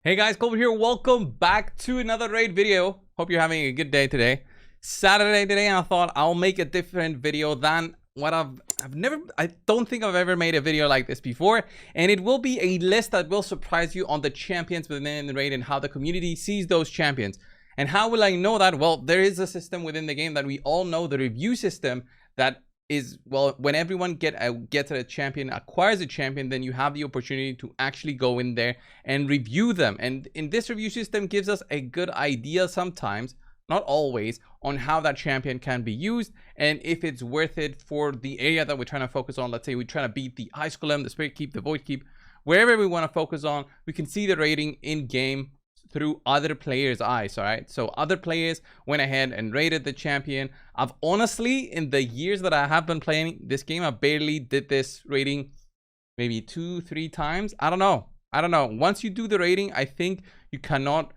Hey guys, Coldbrew here. Welcome back to another raid video. Hope you're having a good day today. Saturday today, and I thought I'll make a different video than what I don't think I've ever made a video like this before. And it will be a list that will surprise you on the champions within the raid and how the community sees those champions. And how will I know that? Well, there is a system within the game that we all know, the review system, that is, well, when everyone gets a champion, acquires a champion, then you have the opportunity to actually go in there and review them. And in this review system gives us a good idea sometimes, not always, on how that champion can be used and if it's worth it for the area that we're trying to focus on. Let's say we're trying to beat the Ice Golem, the Spirit Keep, the Void Keep, wherever we want to focus on, we can see the rating in game through other players' eyes. All right, so other players went ahead and rated the champion. I've honestly, in the years that I have been playing this game, I barely did this rating, maybe 2-3 times. I don't know. Once you do the rating, I think you cannot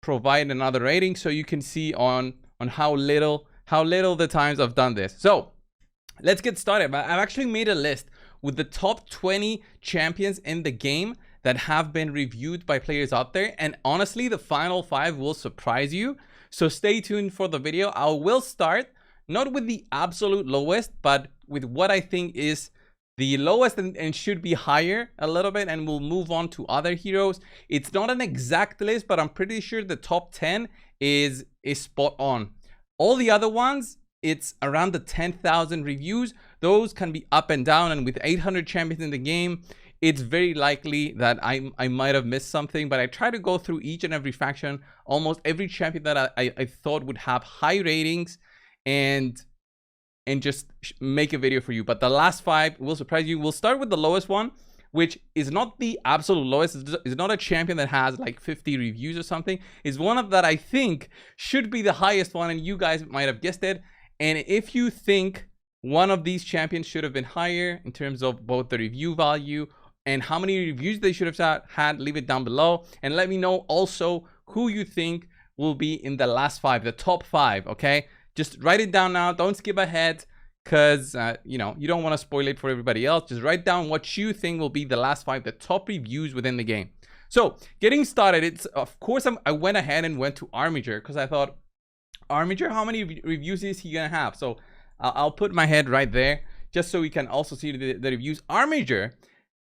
provide another rating, so you can see on how little the times I've done this. So let's get started. I've actually made a list with the top 20 champions in the game that have been reviewed by players out there, and honestly the final 5 will surprise you, so stay tuned for the video. I will start not with the absolute lowest, but with what I think is the lowest and should be higher a little bit, and we'll move on to other heroes. It's not an exact list, but I'm pretty sure the top 10 is spot on. All the other ones, it's around the 10,000 reviews. Those can be up and down, and with 800 champions in the game, it's very likely that I might have missed something, but I try to go through each and every faction, almost every champion that I thought would have high ratings, and just make a video for you. But the last 5 will surprise you. We'll start with the lowest one, which is not the absolute lowest. It's not a champion that has like 50 reviews or something. It's one that I think should be the highest one, and you guys might have guessed it. And if you think one of these champions should have been higher in terms of both the review value and how many reviews they should have had, leave it down below. And let me know also who you think will be in the last 5, the top 5, okay? Just write it down now. Don't skip ahead, because, you know, you don't want to spoil it for everybody else. Just write down what you think will be the last 5, the top reviews within the game. So, getting started, it's, of course, I went ahead and went to Armiger, because I thought, Armiger, how many reviews is he going to have? So, I'll put my head right there, just so we can also see the reviews. Armiger,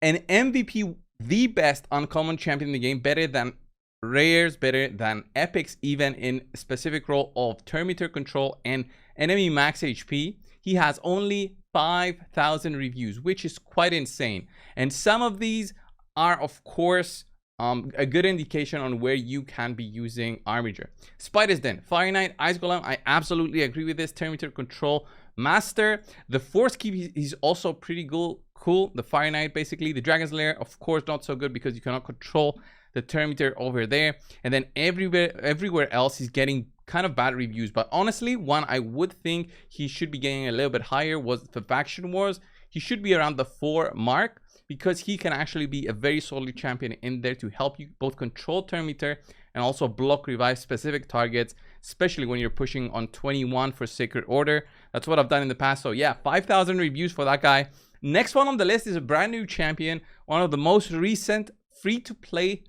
an MVP, the best uncommon champion in the game, better than rares, better than epics, even in specific role of turn meter control and enemy max HP. He has only 5,000 reviews, which is quite insane. And some of these are, of course, a good indication on where you can be using Armiger. Spider's Den, Fire Knight, Ice Golem, I absolutely agree with this. Turn meter control master. The Force Keep, he's also pretty cool. The Fire Knight, basically. The Dragon's Lair, of course, not so good because you cannot control the turn meter over there. And then everywhere else, he's getting kind of bad reviews. But honestly, one I would think he should be getting a little bit higher was the Faction Wars. He should be around the 4 mark, because he can actually be a very solid champion in there to help you both control turn meter and also block revive specific targets, especially when you're pushing on 21 for Sacred Order. That's what I've done in the past. So yeah, 5,000 reviews for that guy. Next one on the list is a brand new champion, one of the most recent free-to-play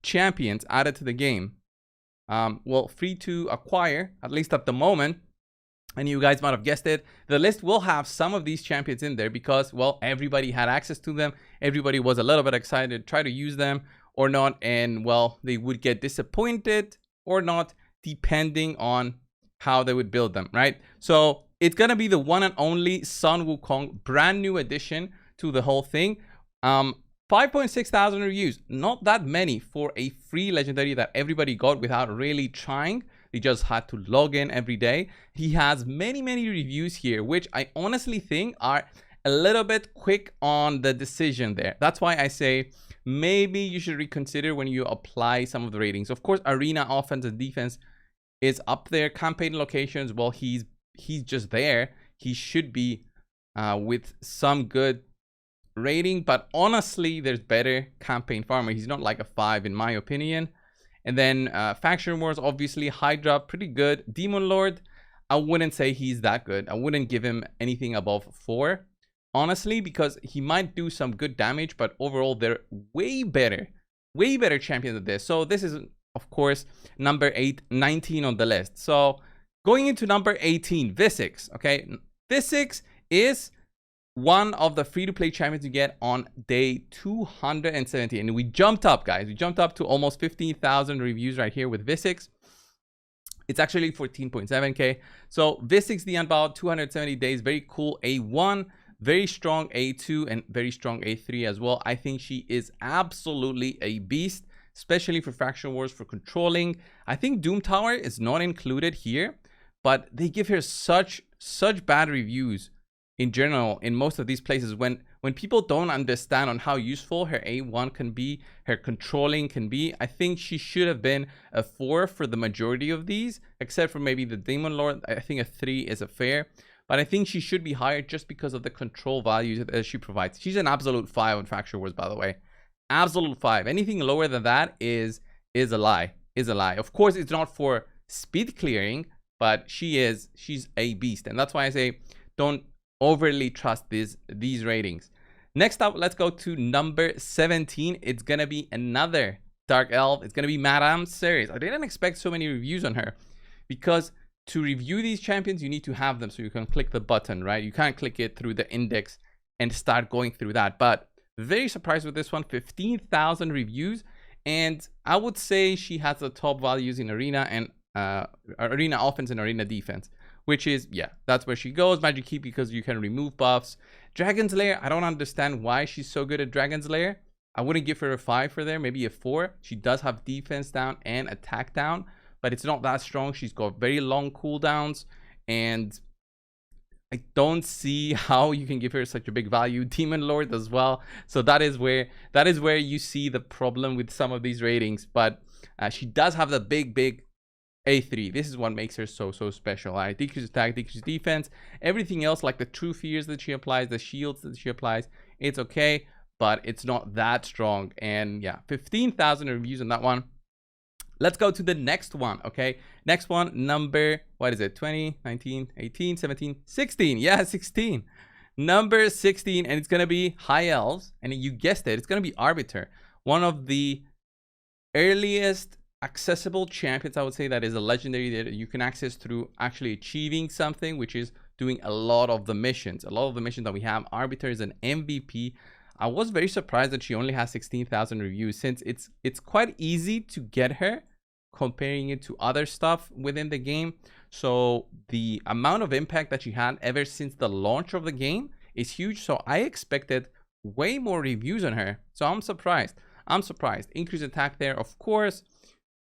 champions added to the game. Well, free to acquire, at least at the moment. And you guys might have guessed it, the list will have some of these champions in there because, well, everybody had access to them. Everybody was a little bit excited to try to use them or not. And, well, they would get disappointed or not, depending on how they would build them, right? So it's going to be the one and only Sun Wukong, brand new addition to the whole thing. 5.6 thousand reviews, not that many for a free legendary that everybody got without really trying. They just had to log in every day. He has many reviews here, which I honestly think are a little bit quick on the decision there. That's why I say maybe you should reconsider when you apply some of the ratings. Of course, arena offense and defense is up there. Campaign locations, well, he's just there. He should be with some good rating, but honestly, there's better campaign farmer. He's not like a 5 in my opinion. And then Faction Wars, obviously. Hydra, pretty good. Demon Lord, I wouldn't say he's that good. I wouldn't give him anything above 4, honestly, because he might do some good damage, but overall, they're way better way better champion than this. So this is, of course, number 19 on the list. So going into number 18, Visix. Okay, Visix is one of the free-to-play champions you get on day 270. And we jumped up, guys. We jumped up to almost 15,000 reviews right here with Visix. It's actually 14.7K. So Visix the Unbound, 270 days. Very cool A1, very strong A2, and very strong A3 as well. I think she is absolutely a beast, especially for Faction Wars, for controlling. I think Doom Tower is not included here, but they give her such bad reviews in general in most of these places when people don't understand on how useful her A1 can be, her controlling can be. I think she should have been a 4 for the majority of these, except for maybe the Demon Lord. I think a 3 is a fair, but I think she should be higher just because of the control values that she provides. She's an absolute 5 on Faction Wars, by the way. Absolute 5. Anything lower than that is a lie. Of course, it's not for speed clearing, but she's a beast, and that's why I say don't overly trust these ratings. Next up, let's go to number 17. It's gonna be another Dark Elf. It's gonna be Madame Series. I didn't expect so many reviews on her, because to review these champions you need to have them, so you can click the button, right? You can't click it through the index and start going through that. But very surprised with this one. 15,000 reviews, and I would say she has the top values in arena and arena offense and arena defense, which is, yeah, that's where she goes. Magic Keep, because you can remove buffs. Dragon's Lair, I don't understand why she's so good at Dragon's Lair. I wouldn't give her a 5 for there, maybe a 4. She does have defense down and attack down, but it's not that strong. She's got very long cooldowns, and I don't see how you can give her such a big value. Demon Lord as well. So that is where you see the problem with some of these ratings. But she does have the big A3. This is what makes her so special. Right? Decrease attack, decrease defense. Everything else, like the true fears that she applies, the shields that she applies, it's okay, but it's not that strong. And yeah, 15,000 reviews on that one. Let's go to the next one. Okay, next one, number, what is it? 20, 19, 18, 17, 16. Yeah, 16. Number 16, and it's gonna be High Elves, and you guessed it, it's gonna be Arbiter, one of the earliest accessible champions, I would say, that is a legendary that you can access through actually achieving something, which is doing a lot of the missions. A lot of the missions that we have. Arbiter is an MVP. I was very surprised that she only has 16,000 reviews, since it's quite easy to get her comparing it to other stuff within the game. So the amount of impact that she had ever since the launch of the game is huge. So I expected way more reviews on her. So I'm surprised. Increased attack there, of course.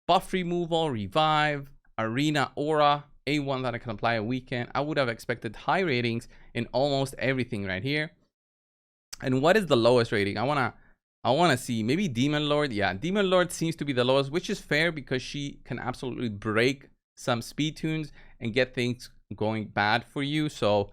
Buff removal, revive, arena aura, A1 that I can apply a weekend. I would have expected high ratings in almost everything right here. And what is the lowest rating? I wanna see maybe Demon Lord. Yeah, Demon Lord seems to be the lowest, which is fair because she can absolutely break some speed tunes and get things going bad for you. So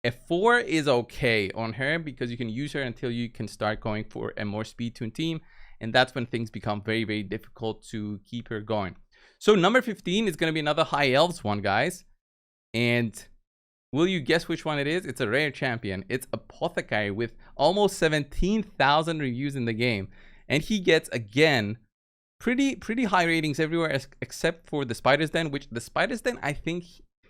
a 4 is okay on her, because you can use her until you can start going for a more speed tune team, and that's when things become very difficult to keep her going. So number 15 is going to be another High Elves one, guys, and will you guess which one it is? It's a rare champion. It's Apothecary with almost 17,000 reviews in the game, and he gets, again, pretty high ratings everywhere except for the Spider's Den, which the Spider's Den, I think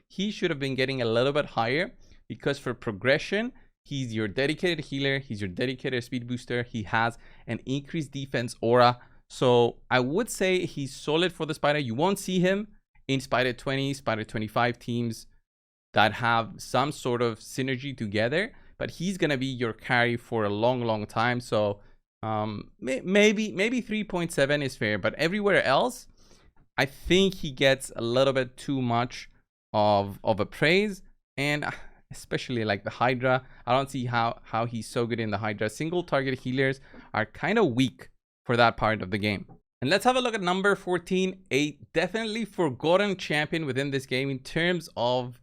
he should have been getting a little bit higher, because for progression, he's your dedicated healer, he's your dedicated speed booster, he has an increased defense aura. So I would say he's solid for the Spider. You won't see him in Spider 20, Spider 25 teams that have some sort of synergy together, but he's gonna be your carry for a long time. So maybe 3.7 is fair, but everywhere else I think he gets a little bit too much of a praise. And especially like the Hydra, I don't see how he's so good in the Hydra. Single target healers are kind of weak for that part of the game. And let's have a look at number 14, a definitely forgotten champion within this game in terms of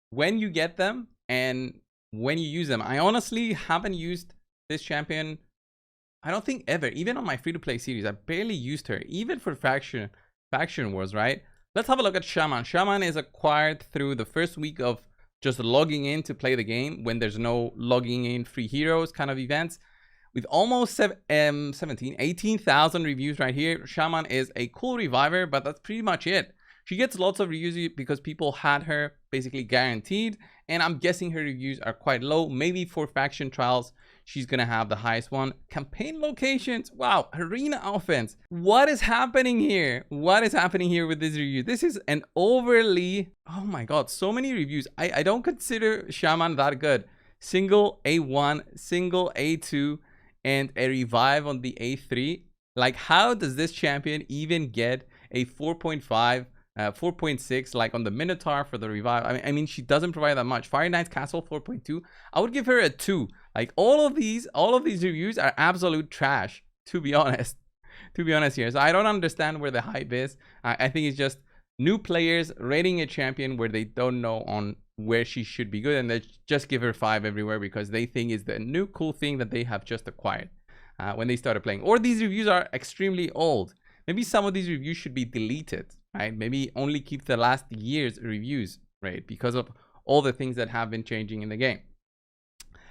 when you get them and when you use them. I honestly haven't used this champion, I don't think ever. Even on my free-to-play series, I barely used her, even for faction wars, right? Let's have a look at Shaman. Shaman is acquired through the first week of just logging in to play the game, when there's no logging in free heroes kind of events. with almost 18,000 reviews right here. Shaman is a cool reviver, but that's pretty much it. She gets lots of reviews because people had her basically guaranteed, and I'm guessing her reviews are quite low. Maybe for faction trials, she's gonna have the highest one. Campaign locations, wow. Arena offense, what is happening here? What is happening here with this review? This is an overly, oh my god, so many reviews. I don't consider Shaman that good. Single A1, single A2, and a revive on the A3. Like, how does this champion even get a 4.5, 4.6 like on the Minotaur for the revive? I mean, she doesn't provide that much. Fire Knight's Castle 4.2. I would give her a 2. Like, all of these reviews are absolute trash, to be honest. To be honest here. So I don't understand where the hype is. I think it's just new players rating a champion where they don't know on where she should be good, and they just give her 5 everywhere because they think it's the new cool thing that they have just acquired when they started playing. Or these reviews are extremely old. Maybe some of these reviews should be deleted, right? Maybe only keep the last year's reviews, right? Because of all the things that have been changing in the game.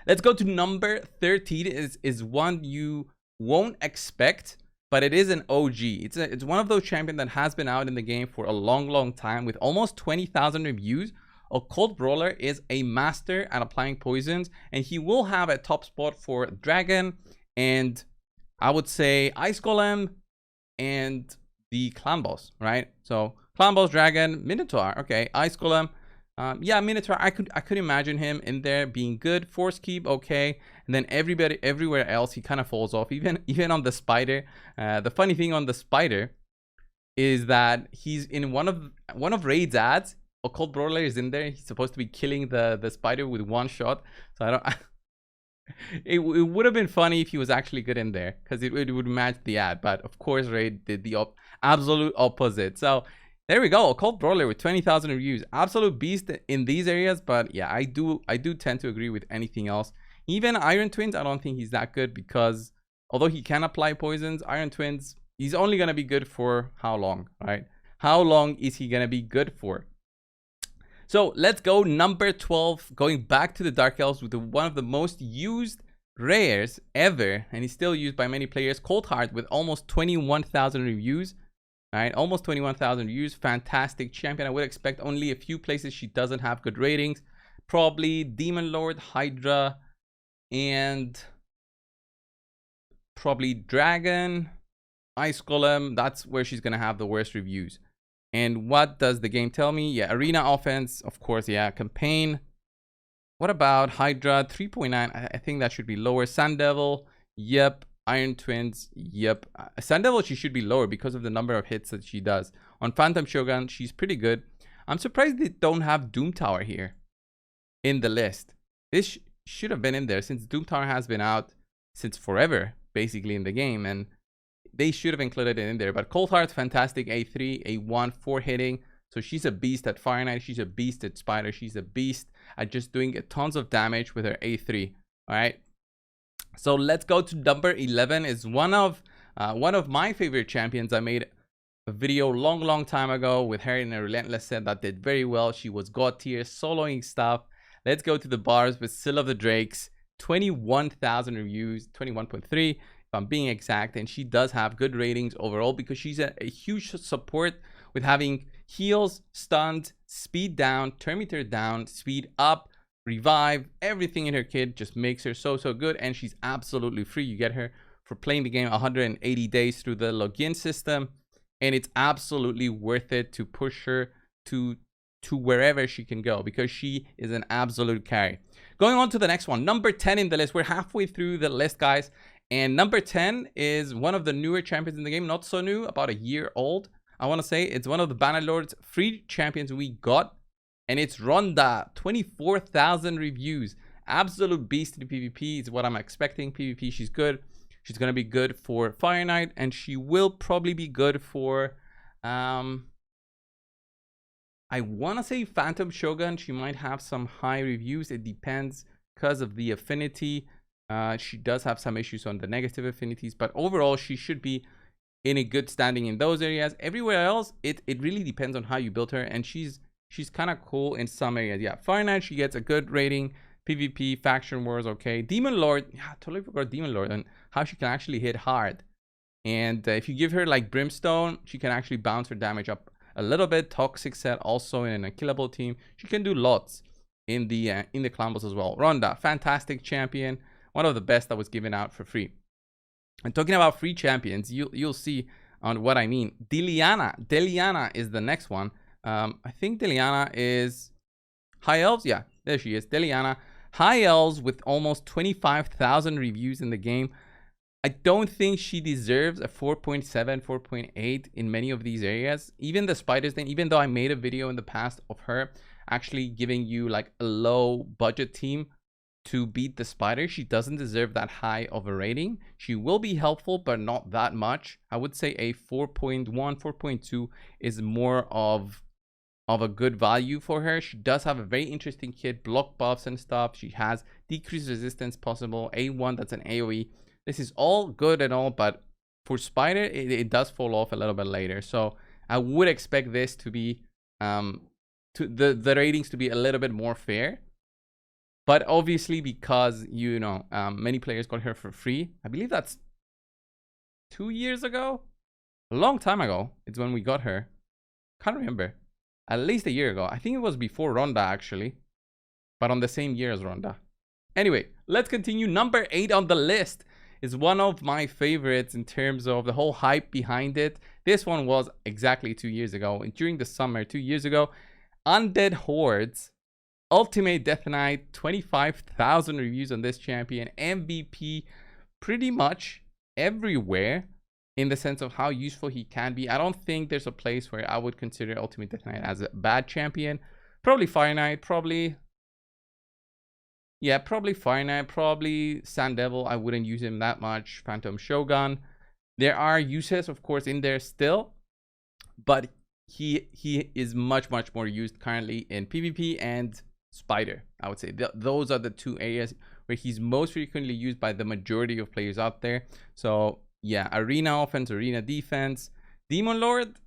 Let's go to number 13. Is one you won't expect, but it is an OG. It's one of those champions that has been out in the game for a long time with almost 20,000 reviews. A Cold Brawler is a master at applying poisons, and he will have a top spot for Dragon, and I would say Ice Golem and the Clan Boss, right? So Clan Boss, Dragon, Minotaur. Okay, Ice Golem. Yeah, Minotaur, I could imagine him in there being good. Force Keep, okay. And then everywhere else he kind of falls off, even on the Spider. The funny thing on the Spider is that he's in one of Raid's ads. A Cold Brawler is in there. He's supposed to be killing the Spider with one shot. So I don't it would have been funny if he was actually good in there, because it would match the ad. But of course, Raid did the absolute opposite. So there we go. A Cold Brawler with 20,000 reviews, absolute beast in these areas. But yeah, I do tend to agree with anything else. Even Iron Twins, I don't think he's that good, because although he can apply poisons, Iron Twins, he's only gonna be good for how long, right? How long is he gonna be good for? So let's go number 12, going back to the Dark Elves with one of the most used rares ever, and he's still used by many players. Cold Heart with almost 21,000 reviews, right? Almost 21,000 reviews. Fantastic champion. I would expect only a few places she doesn't have good ratings. Probably Demon Lord, Hydra, and probably Dragon, Ice Golem. That's where she's gonna have the worst reviews. And what does the game tell me? Yeah, arena offense, of course. Yeah, campaign. What about Hydra? 3.9. I think that should be lower. Sun Devil. Yep. Iron Twins. Yep. Sun Devil, she should be lower because of the number of hits that she does. On Phantom Shogun, she's pretty good. I'm surprised they don't have Doom Tower here in the list. This should have been in there, since Doom Tower has been out since forever, basically, in the game. And they should have included it in there. But Cold Heart, fantastic. A3, A1, 4 hitting. So she's a beast at Fire Knight. She's a beast at Spider. She's a beast at just doing tons of damage with her A3. All right. So let's go to number 11. Is one of my favorite champions. I made a video long time ago with her in a Relentless set that did very well. She was God tier, soloing stuff. Let's go to the bars with Seal of the Drakes. 21,000 reviews, 21.3. I'm being exact, and she does have good ratings overall because she's a huge support with having heals, stuns, speed down, turn meter down, speed up, revive. Everything in her kit just makes her so good, and she's absolutely free. You get her for playing the game 180 days through the login system, and it's absolutely worth it to push her to wherever she can go, because she is an absolute carry. Going on to the next one, number 10 in the list. We're halfway through the list, guys. And number 10 is one of the newer champions in the game. Not so new, about a year old, I want to say. It's one of the Banner Lords free champions we got. And it's Ronda. 24,000 reviews. Absolute beast in PvP is what I'm expecting. PvP, she's good. She's going to be good for Fire Knight. And she will probably be good for... I want to say Phantom Shogun. She might have some high reviews. It depends because of the affinity. She does have some issues on the negative affinities, but overall she should be in a good standing in those areas. Everywhere else, it really depends on how you build her, and she's kind of cool in some areas. Yeah, Fire Knight, she gets a good rating. PvP, Faction Wars, okay. Demon Lord, yeah, I totally forgot Demon Lord and how she can actually hit hard. And if you give her like Brimstone, she can actually bounce her damage up a little bit. Toxic set also in a killable team. She can do lots in the clan boss as well. Ronda, fantastic champion, one of the best that was given out for free. And talking about free champions, you'll see on what I mean. Deliana is the next one. I think Deliana is High Elves. Yeah, there she is. Deliana, High Elves with almost 25,000 reviews in the game. I don't think she deserves a 4.7, 4.8 in many of these areas. Even the spiders thing, even though I made a video in the past of her actually giving you like a low budget team to beat the spider, she doesn't deserve that high of a rating. She will be helpful, but not that much. I would say a 4.1, 4.2 is more of a good value for her. She does have a very interesting kit, block buffs and stuff. She has decreased resistance possible, A1, that's an AoE. This is all good and all, but for spider, it does fall off a little bit later. So I would expect this to be, the ratings to be a little bit more fair. But obviously, because, you know, many players got her for free. I believe that's 2 years ago. A long time ago. It's when we got her. Can't remember. At least a year ago. I think it was before Ronda, actually. But on the same year as Ronda. Anyway, let's continue. Number 8 on the list is one of my favorites in terms of the whole hype behind it. This one was exactly 2 years ago. During the summer, 2 years ago. Undead Hordes. Ultimate Death Knight. 25,000 reviews on this champion. MVP pretty much everywhere. In the sense of how useful he can be. I don't think there's a place where I would consider Ultimate Death Knight as a bad champion. Probably Fire Knight, probably... Yeah, probably Fire Knight, probably Sand Devil. I wouldn't use him that much. Phantom Shogun. There are uses, of course, in there still. But he is much more used currently in PvP and Spider, I would say. Those are the two areas where he's most frequently used by the majority of players out there. So... yeah, arena offense, arena defense. Demon Lord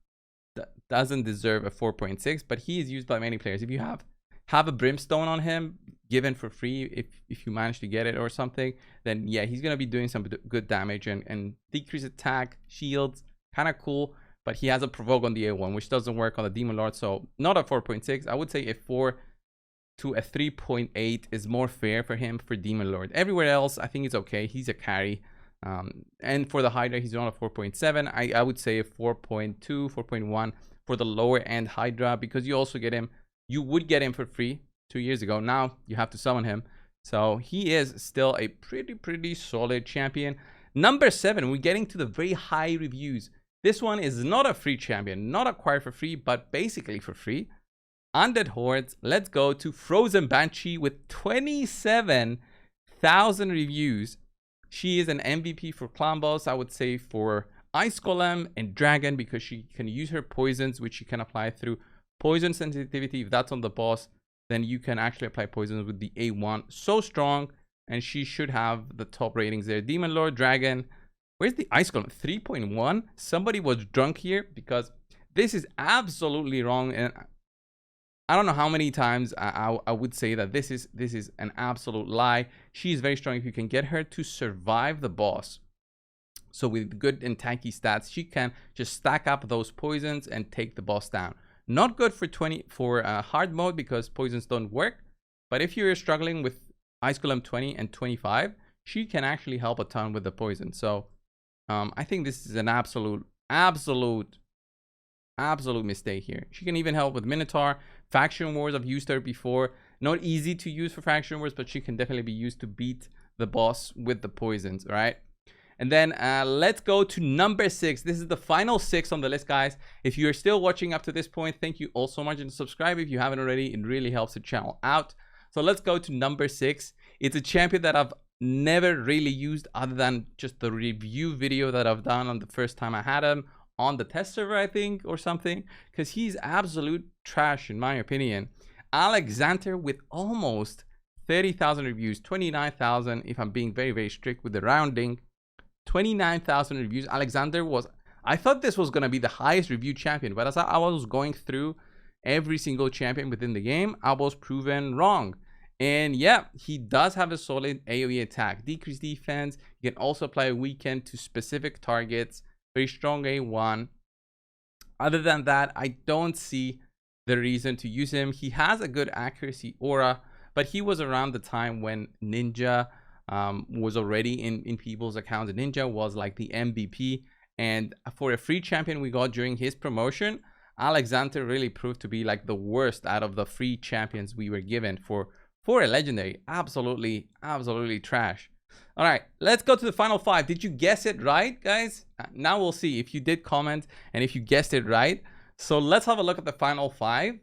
doesn't deserve a 4.6, but he is used by many players. If you have a Brimstone on him, given for free, if you manage to get it or something, then yeah, he's going to be doing some good damage and decrease attack, shields, kind of cool. But he has a provoke on the A1, which doesn't work on the Demon Lord, so not a 4.6. I would say a 4 to a 3.8 is more fair for him for Demon Lord. Everywhere else, I think it's okay. He's a carry. And for the Hydra, he's on a 4.7. I would say a 4.2, 4.1 for the lower end Hydra, because you also get him, you would get him for free 2 years ago. Now you have to summon him. So he is still a pretty solid champion. Number 7, we're getting to the very high reviews. This one is not a free champion, not acquired for free, but basically for free. Undead Hordes. Let's go to Frozen Banshee with 27,000 reviews. She is an MVP for clan boss, I would say, for Ice Golem and Dragon, because she can use her poisons, which she can apply through poison sensitivity. If that's on the boss, then you can actually apply poisons with the A1. So strong, and she should have the top ratings there. Demon Lord, Dragon. Where's the Ice Golem? 3.1? Somebody was drunk here, because this is absolutely wrong. And I don't know how many times I would say that this is an absolute lie. She's very strong if you can get her to survive the boss. So with good and tanky stats, she can just stack up those poisons and take the boss down. Not good for hard mode, because poisons don't work. But if you're struggling with Ice Golem 20 and 25, she can actually help a ton with the poison. So I think this is an absolute mistake here. She can even help with Minotaur. Faction Wars, I've used her before. Not easy to use for Faction Wars, but she can definitely be used to beat the boss with the poisons, right? And then let's go to number 6. This is the final 6 on the list, guys. If you're still watching up to this point, thank you all so much, and subscribe if you haven't already. It really helps the channel out. So let's go to number 6. It's a champion that I've never really used other than just the review video that I've done on the first time I had him on the test server, I think, or something, because he's absolute trash in my opinion. Alexander with almost 30,000 reviews, 29,000 if I'm being very strict with the rounding. 29,000 reviews. Alexander was, I thought this was going to be the highest reviewed champion, but as I was going through every single champion within the game, I was proven wrong. And yeah, he does have a solid AoE attack, decreased defense. You can also apply a weaken to specific targets. Very strong A1. Other than that, I don't see the reason to use him. He has a good accuracy aura, but he was around the time when Ninja was already in people's accounts. Ninja was like the MVP. And for a free champion we got during his promotion, Alexander really proved to be like the worst out of the free champions we were given for a legendary. Absolutely trash. All right, let's go to the final 5. Did you guess it right, guys? Now we'll see if you did comment and if you guessed it right. So let's have a look at the final 5.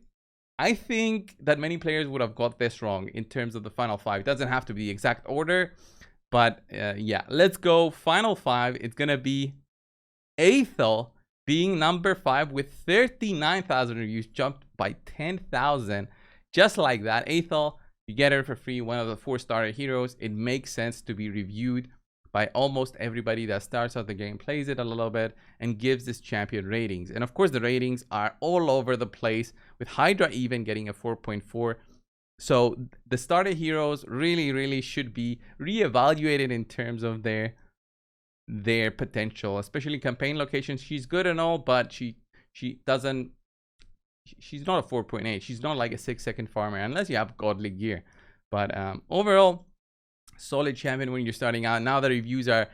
I think that many players would have got this wrong in terms of the final 5. It doesn't have to be the exact order, but yeah, let's go. Final 5. It's gonna be Aethel being number 5 with 39,000 reviews, jumped by 10,000, just like that. Aethel, you get her for free, one of the 4-star heroes. It makes sense to be reviewed by almost everybody that starts out the game, plays it a little bit, and gives this champion ratings. And of course, the ratings are all over the place, with Hydra even getting a 4.4. So the starter heroes really should be reevaluated in terms of their potential, especially campaign locations. She's good and all, but she's not a 4.8. She's not like a 6-second farmer unless you have godly gear. But overall, solid champion when you're starting out. Now the reviews are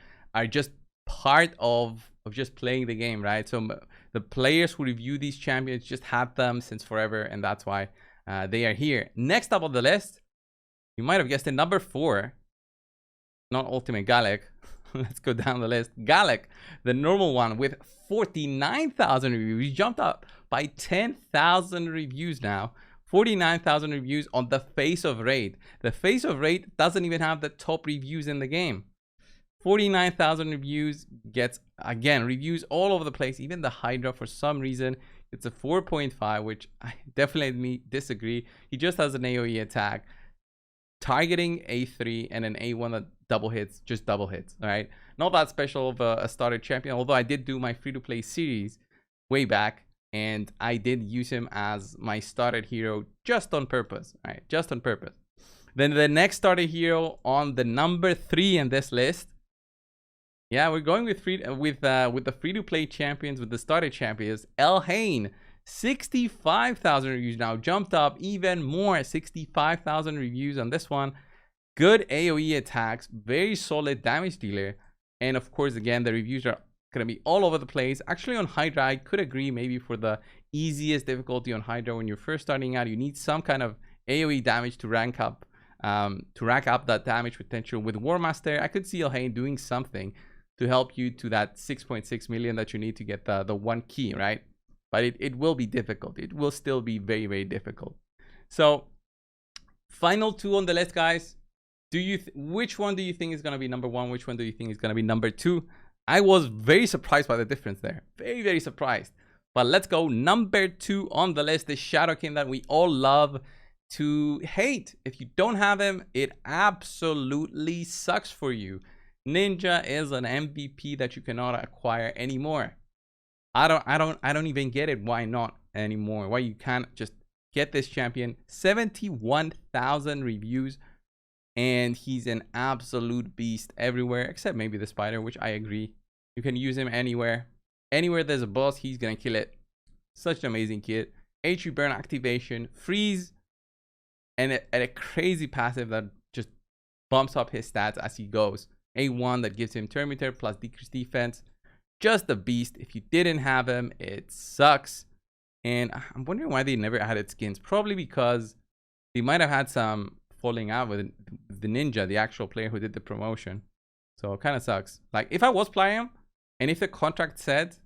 just part of just playing the game, right? So the players who review these champions just had them since forever, and that's why they are here. Next up on the list, you might have guessed it, number 4, not Ultimate Gallic. Let's go down the list. Gallic, the normal one, with 49,000 reviews. He jumped up by 10,000 reviews now. 49,000 reviews on the Face of Raid. The Face of Raid doesn't even have the top reviews in the game. 49,000 reviews, gets, again, reviews all over the place. Even the Hydra, for some reason, it's a 4.5, which I definitely disagree. He just has an AoE attack, targeting A3 and an A1 that double hits, just double hits. All right, not that special of a starter champion, although I did do my free-to-play series way back, and I did use him as my starter hero just on purpose. All right, just on purpose. Then the next starter hero on the number 3 in this list. Yeah, we're going with the free-to-play champions, with the starter champions. Elhain, 65,000 reviews now, jumped up even more. 65,000 reviews on this one. Good AoE attacks, very solid damage dealer, and of course, again, the reviews are gonna be all over the place. Actually, on Hydra, I could agree, maybe for the easiest difficulty on Hydra, when you're first starting out, you need some kind of AoE damage to rank up, that damage potential. With War Master, I could see Elhain doing something to help you to that 6.6 million that you need to get the 1 key, right? But it will be difficult. It will still be very difficult. So final 2 on the list, guys. Which one do you think is going to be number 1? Which one do you think is going to be number 2? I was very surprised by the difference there. Very surprised. But let's go. Number 2 on the list is Shadow King, that we all love to hate. If you don't have him, it absolutely sucks for you. Ninja is an MVP that you cannot acquire anymore. I don't even get it. Why not anymore? Why you can't just get this champion? 71,000 reviews, and he's an absolute beast everywhere, except maybe the spider, which I agree. You can use him anywhere. Anywhere there's a boss, he's gonna kill it. Such an amazing kit. HP burn activation, freeze, and a crazy passive that just bumps up his stats as he goes. A1 that gives him turn meter plus decreased defense. Just a beast. If you didn't have him, it sucks. And I'm wondering why they never added skins. Probably because they might have had some falling out with the Ninja, the actual player who did the promotion. So it kind of sucks. Like, if I was playing him, and if the contract said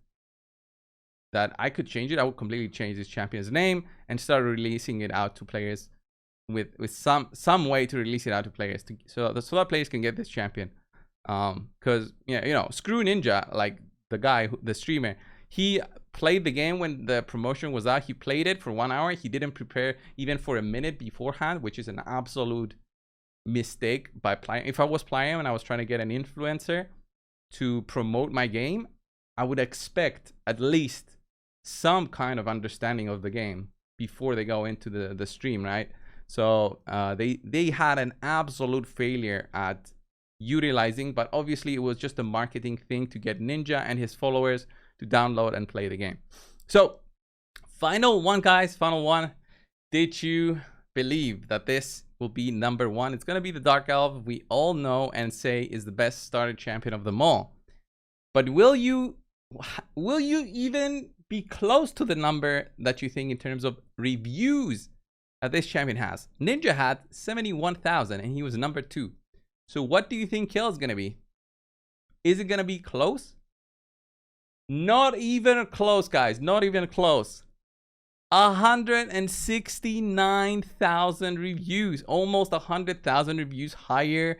that I could change it, I would completely change this champion's name and start releasing it out to players with some way to release it out to players so that players can get this champion. Because yeah, screw Ninja. Like, the guy, the streamer, he played the game when the promotion was out. He played it for 1 hour. He didn't prepare even for a minute beforehand, which is an absolute mistake by playing. If I was playing and I was trying to get an influencer to promote my game, I would expect at least some kind of understanding of the game before they go into the stream, right? So they had an absolute failure at utilizing, but obviously it was just a marketing thing to get Ninja and his followers to download and play the game. So final one, guys, final one. Did you believe that this will be number one? It's gonna be the Dark Elf, we all know and say is the best starter champion of them all. But will you even be close to the number that you think in terms of reviews that this champion has? Ninja had 71,000 and he was number 2. So what do you think Kale is gonna be? Is it gonna be close? Not even close, guys. Not even close. 169,000 reviews, almost 100,000 reviews higher.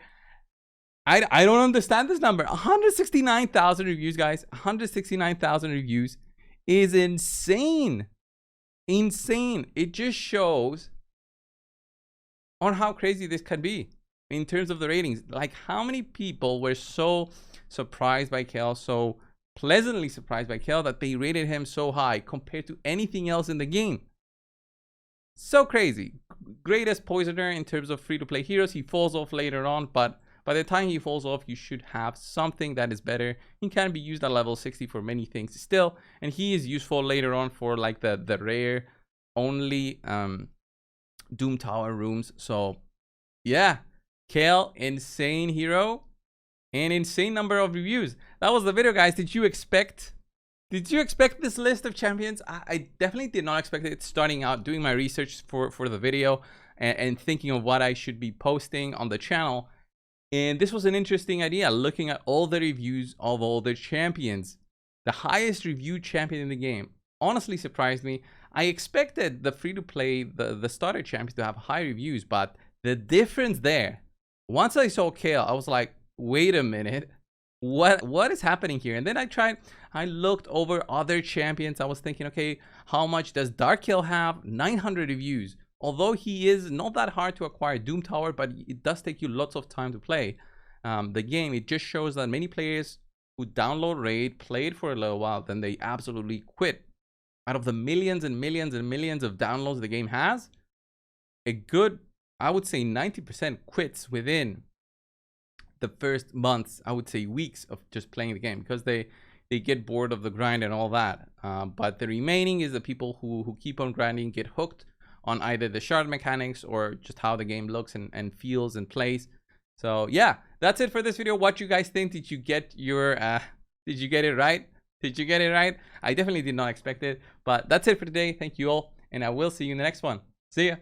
I don't understand this number. 169,000 reviews, guys. 169,000 reviews is insane. Insane. It just shows on how crazy this can be in terms of the ratings. Like, how many people were so surprised by Kale, so pleasantly surprised by Kale, that they rated him so high compared to anything else in the game. So crazy. Greatest poisoner in terms of free-to-play heroes. He falls off later on, but by the time he falls off, you should have something that is better. He can be used at level 60 for many things still, and he is useful later on for like the rare only Doom Tower rooms. So yeah, Kale, insane hero. An insane number of reviews. That was the video, guys. Did you expect this list of champions? I definitely did not expect it. Starting out doing my research for the video and thinking of what I should be posting on the channel, and this was an interesting idea, looking at all the reviews of all the champions. The highest reviewed champion in the game honestly surprised me. I expected the free-to-play, the starter champions to have high reviews, but the difference there, once I saw Kale, I was like, wait a minute, what is happening here? And then I looked over other champions. I was thinking, okay, how much does Dark Kale have? 900 reviews. Although he is not that hard to acquire Doom Tower, but it does take you lots of time to play the game. It just shows that many players who download Raid, played for a little while, then they absolutely quit. Out of the millions and millions and millions of downloads the game has, a good, I would say 90% quits within the first months, I would say weeks of just playing the game, because they get bored of the grind and all that. But the remaining is the people who keep on grinding, get hooked on either the shard mechanics or just how the game looks and feels and plays. So yeah, that's it for this video. What you guys think? Did you get your did you get it right? Did you get it right? I definitely did not expect it, but that's it for today. Thank you all, and I will see you in the next one. See ya.